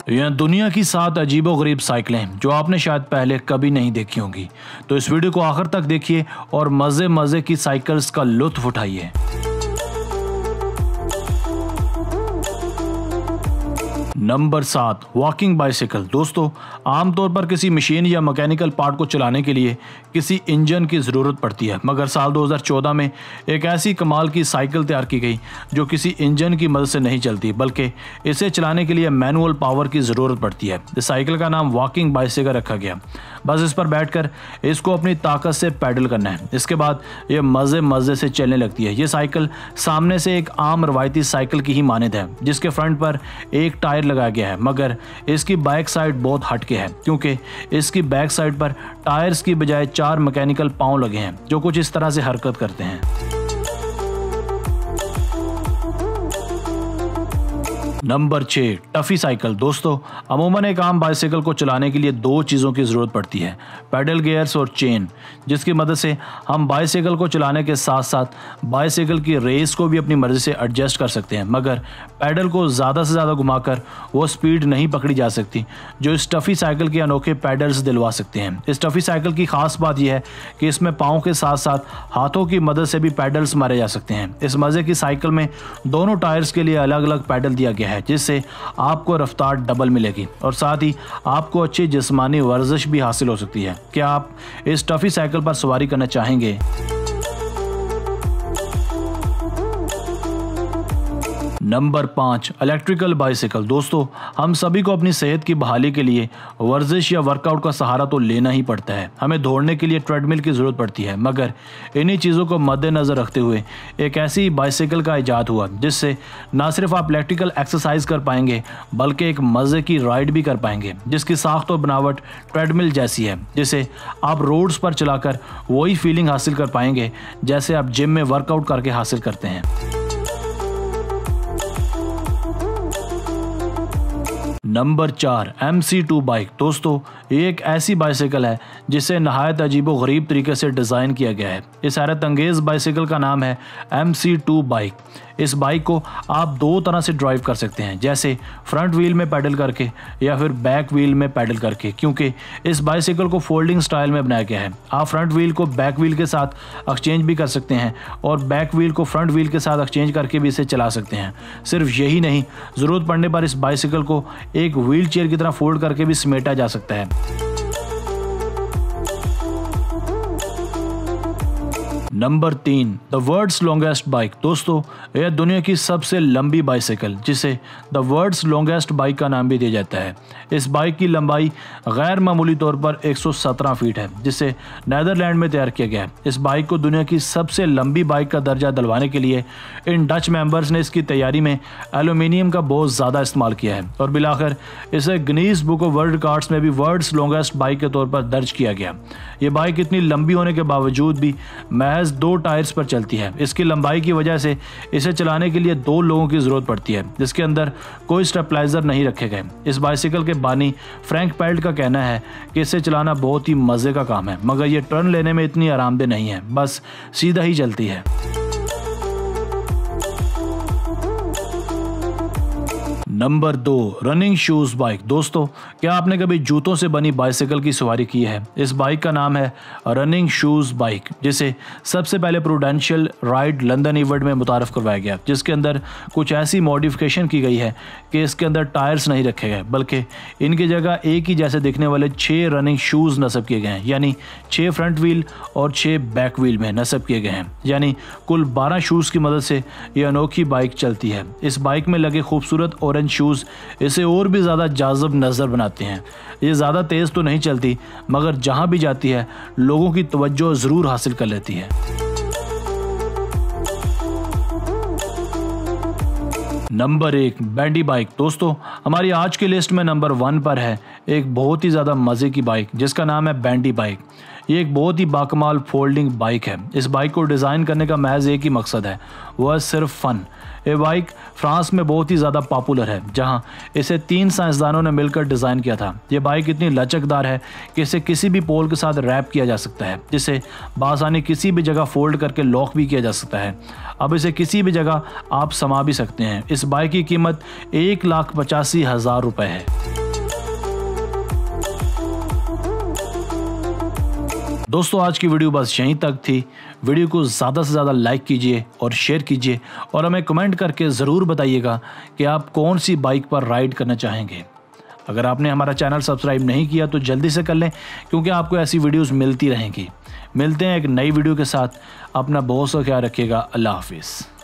यह दुनिया की 7 अजीबोगरीब साइकिलें जो आपने शायद पहले कभी नहीं देखी होंगी। तो इस वीडियो को आखिर तक देखिए और मजे मजे की साइकिल्स का लुत्फ उठाइए। Number 7, walking bicycle. दोस्तों, आमतौर पर किसी मशीन या मैकेनिकल पार्ट को चलाने के लिए किसी इंजन की ज़रूरत पड़ती है, मगर साल 2014 में एक ऐसी कमाल की साइकिल तैयार की गई जो किसी इंजन की मदद से नहीं चलती, बल्कि इसे चलाने के लिए मैनुअल पावर की ज़रूरत पड़ती है। इस साइकिल का नाम वॉकिंग बाइसिकल रखा गया। बस इस पर बैठकर इसको अपनी ताकत से पैडल करना है। इसके बाद ये मज़े मज़े से चलने लगती है। ये साइकिल सामने से एक आम रवायती साइकिल की ही मानद है, जिसके फ्रंट पर एक टायर लगाया गया है, मगर इसकी बैक साइड बहुत हटके है, क्योंकि इसकी बैक साइड पर टायर्स की बजाय 4 मैकेनिकल पांव लगे हैं जो कुछ इस तरह से हरकत करते हैं। नंबर 6, टफी साइकिल। दोस्तों, अमूमन एक आम बाइसिकल को चलाने के लिए 2 चीज़ों की ज़रूरत पड़ती है, पैडल गियर्स और चेन, जिसकी मदद से हम बाइसिकल को चलाने के साथ साथ बाइसिकल की रेस को भी अपनी मर्ज़ी से एडजस्ट कर सकते हैं। मगर पैडल को ज़्यादा से ज़्यादा घुमाकर वो स्पीड नहीं पकड़ी जा सकती जो इस टफी साइकिल के अनोखे पैडल्स दिलवा सकते हैं। इस टफी साइकिल की खास बात यह है कि इसमें पाँव के साथ साथ हाथों की मदद से भी पैडल्स मारे जा सकते हैं। इस मज़े की साइकिल में दोनों टायर्स के लिए अलग अलग पैडल दिया गया है, जिससे आपको रफ्तार डबल मिलेगी और साथ ही आपको अच्छी जिस्मानी वर्जिश भी हासिल हो सकती है। क्या आप इस टफी साइकिल पर सवारी करना चाहेंगे? Number 5, electrical bicycle. दोस्तों, हम सभी को अपनी सेहत की बहाली के लिए वर्जिश या वर्कआउट का सहारा तो लेना ही पड़ता है। हमें दौड़ने के लिए ट्रेडमिल की ज़रूरत पड़ती है, मगर इन्हीं चीज़ों को मद्देनज़र रखते हुए एक ऐसी बाइसिकल का इजाद हुआ जिससे ना सिर्फ आप इलेक्ट्रिकल एक्सरसाइज कर पाएंगे, बल्कि एक मज़े की राइड भी कर पाएंगे, जिसकी साख्त और बनावट ट्रेडमिल जैसी है, जिसे आप रोड्स पर चलाकर वही फीलिंग हासिल कर पाएंगे जैसे आप जिम में वर्कआउट करके हासिल करते हैं। Number 4, MC2 bike. दोस्तों, ये एक ऐसी बाइसिकल है जिसे नहायत अजीबो गरीब तरीके से डिज़ाइन किया गया है। इस हैरत अंगेज़ बाइसिकल का नाम है MC2 बाइक। इस बाइक को आप 2 तरह से ड्राइव कर सकते हैं, जैसे फ्रंट व्हील में पैडल करके या फिर बैक व्हील में पैडल करके, क्योंकि इस बाइसिकल को फोल्डिंग स्टाइल में बनाया गया है। आप फ्रंट व्हील को बैक व्हील के साथ एक्सचेंज भी कर सकते हैं और बैक व्हील को फ्रंट व्हील के साथ एक्सचेंज करके भी इसे चला सकते हैं। सिर्फ यही नहीं, ज़रूरत पड़ने पर इस बाइसिकल को एक व्हील चेयर की तरह फोल्ड करके भी समेटा जा सकता है। Number 3, the world's longest bike. दोस्तों, यह दुनिया की सबसे लंबी बाइसिकल, जिसे द वर्ल्ड्स लॉन्गेस्ट बाइक का नाम भी दिया जाता है। इस बाइक की लंबाई गैर मामूली तौर पर 117 फीट है, जिसे नीदरलैंड में तैयार किया गया है। इस बाइक को दुनिया की सबसे लंबी बाइक का दर्जा दिलवाने के लिए इन डच मेंबर्स ने इसकी तैयारी में एल्यूमिनियम का बहुत ज़्यादा इस्तेमाल किया है और बिलाखिर इसे Guinness book of world records में भी वर्ल्ड्स लॉन्गेस्ट बाइक के तौर पर दर्ज किया गया। ये बाइक इतनी लंबी होने के बावजूद भी महज 2 टायर्स पर चलती है। इसकी लंबाई की वजह से इसे चलाने के लिए 2 लोगों की ज़रूरत पड़ती है, जिसके अंदर कोई स्टेबलाइजर नहीं रखे गए। इस बाइसिकल के बानी फ्रैंक पेल्ट का कहना है कि इसे चलाना बहुत ही मज़े का काम है, मगर यह टर्न लेने में इतनी आरामदेह नहीं है, बस सीधा ही चलती है। Number 2, running shoes bike. दोस्तों, क्या आपने कभी जूतों से बनी बाइसिकल की सवारी की है? इस बाइक का नाम है रनिंग शूज बाइक, जिसे सबसे पहले प्रूडेंशियल राइड लंदन इवेंट में मुतारफ़ करवाया गया, जिसके अंदर कुछ ऐसी मॉडिफिकेशन की गई है कि इसके अंदर टायर्स नहीं रखे गए, बल्कि इनकी जगह एक ही जैसे दिखने वाले 6 रनिंग शूज़ नस्ब किए गए हैं, यानी 6 फ्रंट व्हील और 6 बैक व्हील में नस्ब किए गए हैं, यानी कुल 12 शूज़ की मदद से ये अनोखी बाइक चलती है। इस बाइक में लगे खूबसूरत ऑरेंज शूज़ इसे और भी ज़्यादा जाज़ब नज़र बनाते हैं। ये ज़्यादा तेज़ तो नहीं चलती, मगर जहाँ भी जाती है लोगों की तवज्जो ज़रूर हासिल कर लेती है। Number 1, bandy bike. दोस्तों, हमारी आज की लिस्ट में नंबर 1 पर है एक बहुत ही ज़्यादा मज़े की बाइक जिसका नाम है बैंडी बाइक। ये एक बहुत ही बाकमाल फोल्डिंग बाइक है। इस बाइक को डिज़ाइन करने का महज एक ही मकसद है, वह सिर्फ फ़न। ये बाइक फ्रांस में बहुत ही ज़्यादा पॉपुलर है, जहां इसे 3 साइंसदानों ने मिलकर डिज़ाइन किया था। ये बाइक इतनी लचकदार है कि इसे किसी भी पोल के साथ रैप किया जा सकता है, जिसे बासानी किसी भी जगह फोल्ड करके लॉक भी किया जा सकता है। अब इसे किसी भी जगह आप समा भी सकते हैं। इस बाइक की कीमत 1,85,000 रुपये है। दोस्तों आज की वीडियो बस यहीं तक थी। वीडियो को ज़्यादा से ज़्यादा लाइक कीजिए और शेयर कीजिए और हमें कमेंट करके ज़रूर बताइएगा कि आप कौन सी बाइक पर राइड करना चाहेंगे। अगर आपने हमारा चैनल सब्सक्राइब नहीं किया तो जल्दी से कर लें, क्योंकि आपको ऐसी वीडियोस मिलती रहेंगी। मिलते हैं एक नई वीडियो के साथ। अपना बहुत सा ख्याल रखिएगा। अल्लाह हाफिज़।